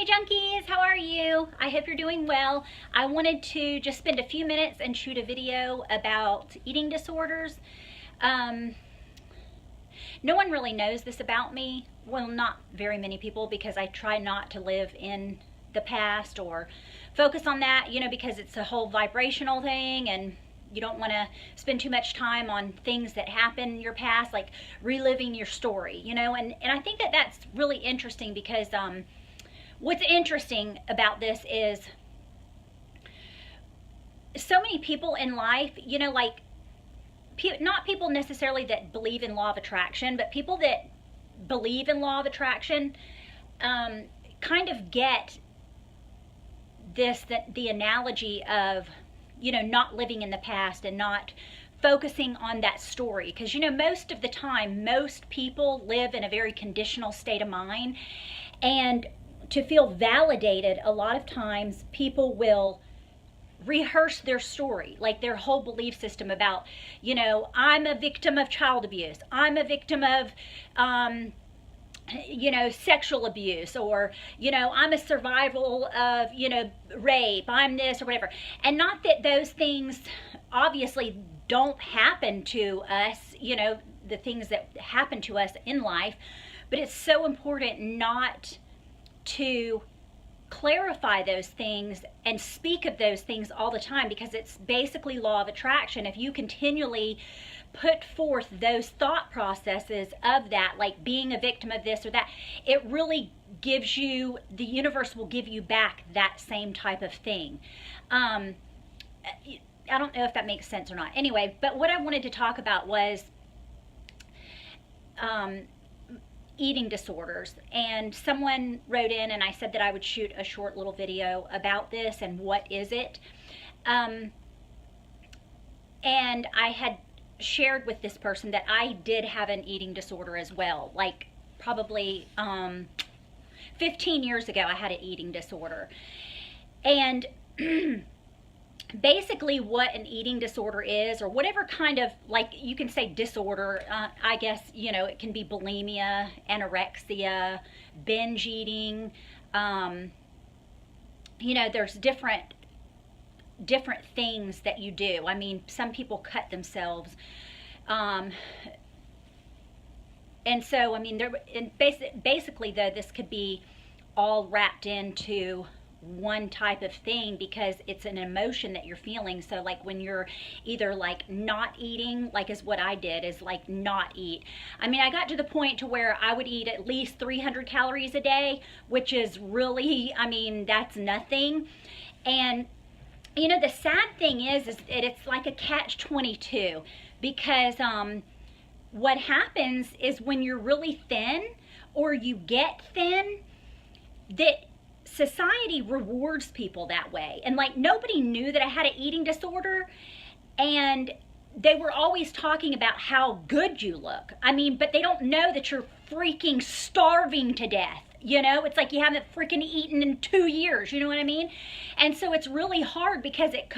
my junkies, how are you? I hope you're doing well. I wanted to just spend a few minutes and shoot a video about eating disorders. No one really knows this about me. Well, not very many people, because I try not to live in the past or focus on that, because it's a whole vibrational thing, and you don't want to spend too much time on things that happen in your past, like reliving your story, and I think that that's really interesting, because what's interesting about this is so many people in life, like not people necessarily that believe in law of attraction, but people that believe in law of attraction kind of get this, that the analogy of not living in the past and not focusing on that story, because most of the time most people live in a very conditional state of mind, and to feel validated, a lot of times people will rehearse their story, like their whole belief system about, I'm a victim of child abuse, I'm a victim of sexual abuse, or I'm a survival of rape, I'm this or whatever. And not that those things obviously don't happen to us, the things that happen to us in life, but it's so important not to clarify those things and speak of those things all the time, because it's basically law of attraction. If you continually put forth those thought processes of that, like being a victim of this or that, it really gives you, the universe will give you back that same type of thing. I don't know if that makes sense or not. Anyway, but what I wanted to talk about was eating disorders, and someone wrote in and I said that I would shoot a short little video about this and what is it. And I had shared with this person that I did have an eating disorder as well. Like probably 15 years ago I had an eating disorder. And basically what an eating disorder is, or whatever kind of, like, you can say disorder, I guess, it can be bulimia, anorexia, binge eating, there's different things that you do. I mean, some people cut themselves, and so, I mean, basically though, this could be all wrapped into one type of thing, because it's an emotion that you're feeling. So like when you're either like not eating, like is what I did, is like not eat. I mean, I got to the point to where I would eat at least 300 calories a day, which is really, I mean, that's nothing. And the sad thing is that it's like a catch-22, because what happens is when you're really thin, or you get thin, that society rewards people that way. And like, nobody knew that I had an eating disorder, and they were always talking about how good you look. I mean, but they don't know that you're freaking starving to death. It's like you haven't freaking eaten in 2 years, you know what I mean? And so it's really hard, because it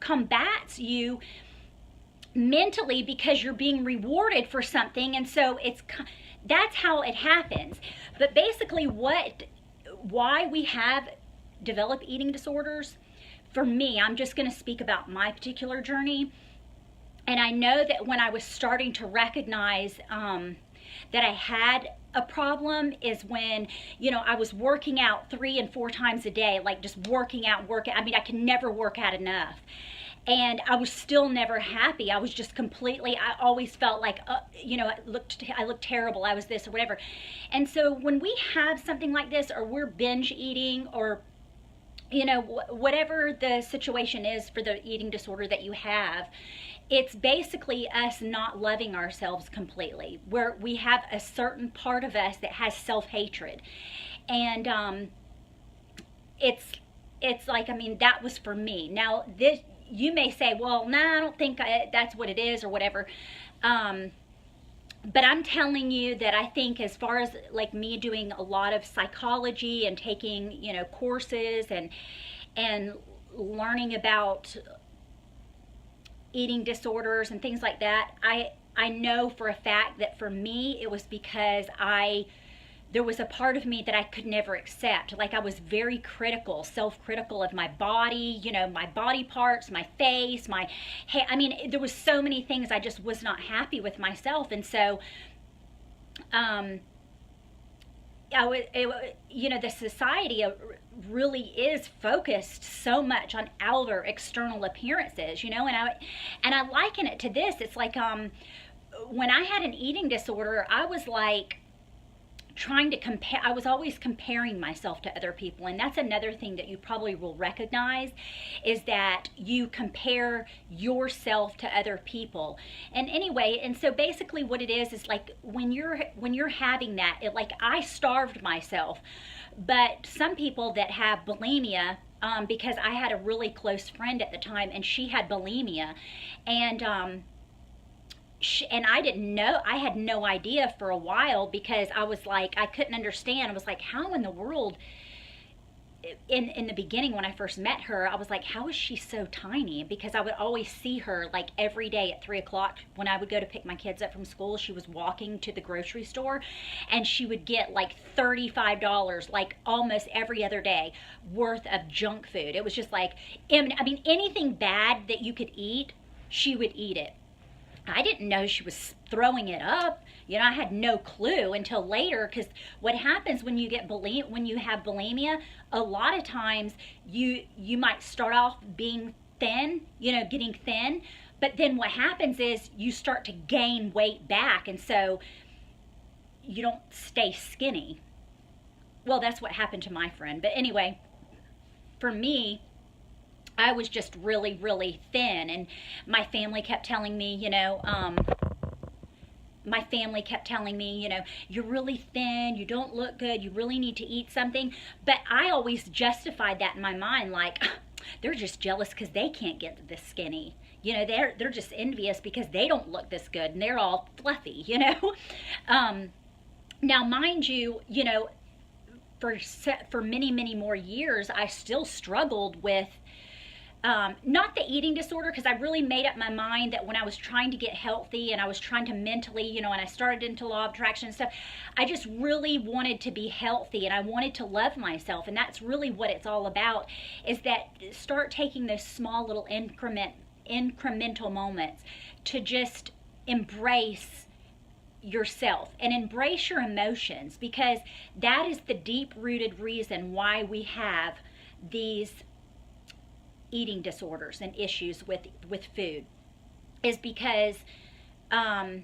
combats you mentally, because you're being rewarded for something. And so that's how it happens. But basically why we have developed eating disorders, for me, I'm just going to speak about my particular journey. And I know that when I was starting to recognize that I had a problem is when, I was working out 3 and 4 times a day, like just working out. I mean, I can never work out enough. And I was still never happy. I was just completely, I always felt like, I looked terrible. I was this or whatever. And so when we have something like this, or we're binge eating, or, whatever the situation is for the eating disorder that you have, it's basically us not loving ourselves completely, where we have a certain part of us that has self-hatred. And it's like, I mean, that was for me. Now, you may say, well, no, I don't think that's what it is, or whatever. But I'm telling you that I think, as far as like me doing a lot of psychology and taking, courses and learning about eating disorders and things like that, I know for a fact that for me, it was because I there was a part of me that I could never accept. Like I was very critical, self-critical of my body, you know, my body parts, my face, my hair. I mean, there was so many things I just was not happy with myself. And so, you know, the society really is focused so much on outer external appearances, you know, and I liken it to this. It's like, when I had an eating disorder, I was like trying to compare. I was always comparing myself to other people, and that's another thing that you probably will recognize, is that you compare yourself to other people. And anyway, and so basically what it is like when you're having that, like I starved myself. But some people that have bulimia, because I had a really close friend at the time, and she had bulimia, and I didn't know. I had no idea for a while, because I was like, I couldn't understand. I was like, how in the world, in the beginning when I first met her, I was like, how is she so tiny? Because I would always see her like every day at 3 o'clock when I would go to pick my kids up from school. She was walking to the grocery store, and she would get like $35, like almost every other day, worth of junk food. It was just like, I mean, anything bad that you could eat, she would eat it. I didn't know she was throwing it up. You know, I had no clue until later, because what happens when you have bulimia, a lot of times you might start off being thin, you know, getting thin, but then what happens is you start to gain weight back, and so you don't stay skinny. Well, that's what happened to my friend. But anyway, for me, I was just really, really thin, and my family kept telling me, you know, you're really thin, you don't look good, you really need to eat something. But I always justified that in my mind, like, they're just jealous because they can't get this skinny. You know, they're just envious because they don't look this good, and they're all fluffy, you know. Now, mind you, you know, for many, many more years, I still struggled with not the eating disorder, because I really made up my mind that when I was trying to get healthy and I was trying to mentally, you know, and I started into law of attraction and stuff, I just really wanted to be healthy, and I wanted to love myself. And that's really what it's all about, is that start taking those small little incremental moments to just embrace yourself and embrace your emotions, because that is the deep-rooted reason why we have these eating disorders and issues with food, is because I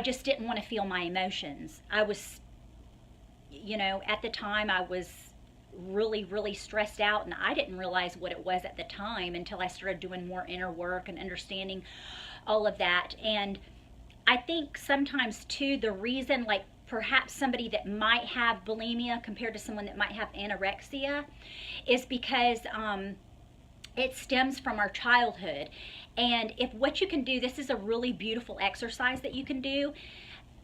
just didn't want to feel my emotions. I was, you know, at the time I was really, really stressed out, and I didn't realize what it was at the time until I started doing more inner work and understanding all of that. And I think sometimes too, the reason, like, perhaps somebody that might have bulimia compared to someone that might have anorexia, is because it stems from our childhood. And if what you can do, this is a really beautiful exercise that you can do,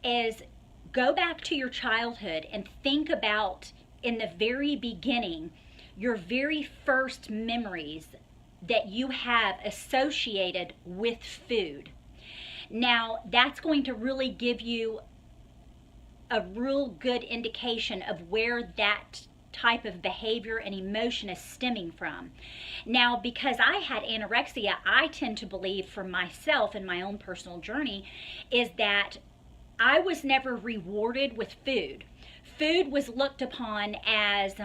is go back to your childhood and think about, in the very beginning, your very first memories that you have associated with food. Now, that's going to really give you a real good indication of where that type of behavior and emotion is stemming from. Now, because I had anorexia, I tend to believe, for myself in my own personal journey, is that I was never rewarded with food. Food was looked upon as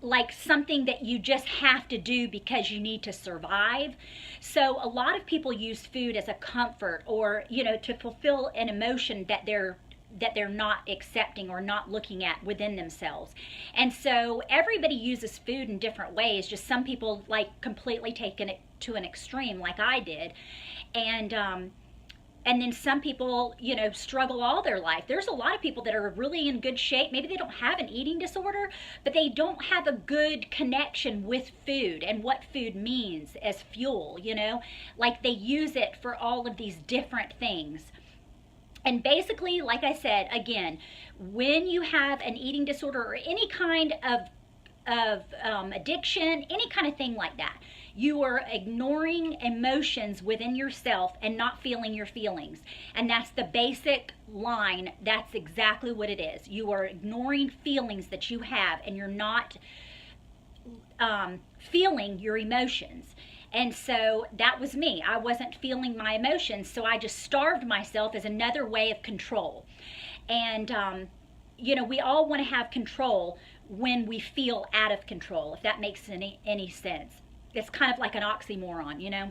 like something that you just have to do because you need to survive. So a lot of people use food as a comfort, or, you know, to fulfill an emotion that they're not accepting or not looking at within themselves. And so everybody uses food in different ways. Just some people like completely taking it to an extreme, like I did. And then some people, you know, struggle all their life. There's a lot of people that are really in good shape. Maybe they don't have an eating disorder, but they don't have a good connection with food and what food means as fuel, you know? Like, they use it for all of these different things. And basically, like I said, again, when you have an eating disorder or any kind of addiction, any kind of thing like that. You are ignoring emotions within yourself and not feeling your feelings. And that's the basic line. That's exactly what it is. You are ignoring feelings that you have, and you're not feeling your emotions. And so that was me. I wasn't feeling my emotions, so I just starved myself as another way of control. And, you know, we all want to have control when we feel out of control, if that makes any sense. It's kind of like an oxymoron, you know.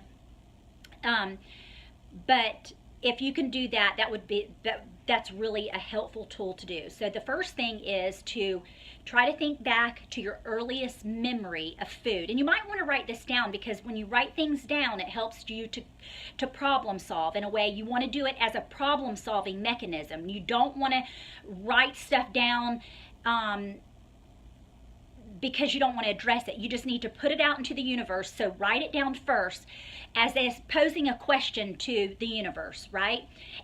But if you can do that, that's really a helpful tool to do. So the first thing is to try to think back to your earliest memory of food. And you might want to write this down, because when you write things down, it helps you to problem solve in a way. You want to do it as a problem solving mechanism. You don't want to write stuff down because you don't want to address it. You just need to put it out into the universe. So write it down first as posing a question to the universe, right?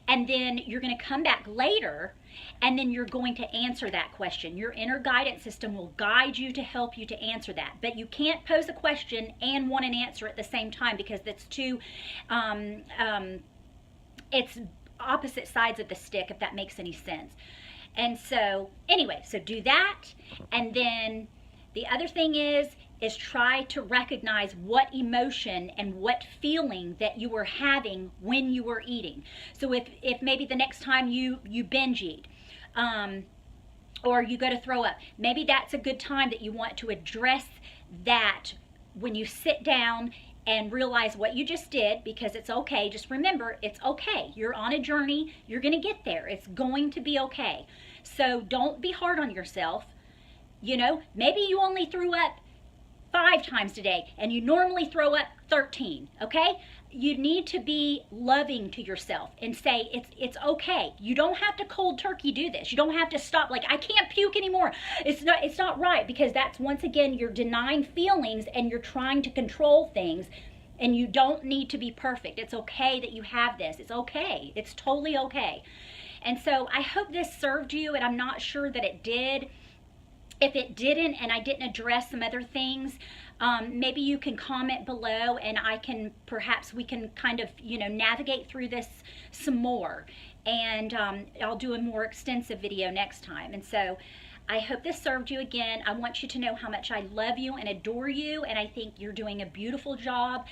And then you're going to come back later, and then you're going to answer that question. Your inner guidance system will guide you to help you to answer that. But you can't pose a question and want an answer at the same time, because that's too, it's opposite sides of the stick, if that makes any sense. And so anyway, so do that. And then the other thing is try to recognize what emotion and what feeling that you were having when you were eating. So if maybe the next time you binge eat, or you go to throw up, maybe that's a good time that you want to address that when you sit down and realize what you just did, because it's okay. Just remember, it's okay. You're on a journey. You're going to get there. It's going to be okay. So don't be hard on yourself. You know, maybe you only threw up 5 times today and you normally throw up 13, okay? You need to be loving to yourself and say it's okay. You don't have to cold turkey do this. You don't have to stop like, I can't puke anymore. It's not right, because that's, once again, you're denying feelings and you're trying to control things, and you don't need to be perfect. It's okay that you have this. It's okay. It's totally okay. And so I hope this served you, and I'm not sure that it did. If it didn't, and I didn't address some other things, maybe you can comment below, and perhaps we can kind of, you know, navigate through this some more. And I'll do a more extensive video next time. And so I hope this served you. Again, I want you to know how much I love you and adore you, and I think you're doing a beautiful job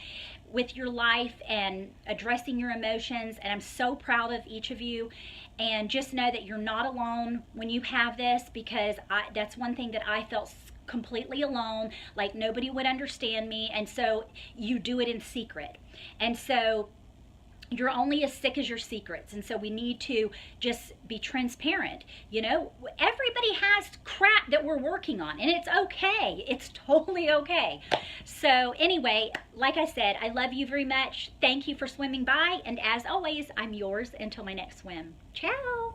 with your life and addressing your emotions, and I'm so proud of each of you. And just know that you're not alone when you have this, because that's one thing that I felt completely alone, like nobody would understand me, and so you do it in secret. And so you're only as sick as your secrets, and so we need to just be transparent. You know, everybody has crap that we're working on, and it's okay. It's totally okay. So anyway, like I said, I love you very much. Thank you for swimming by, and as always, I'm yours until my next swim. Ciao.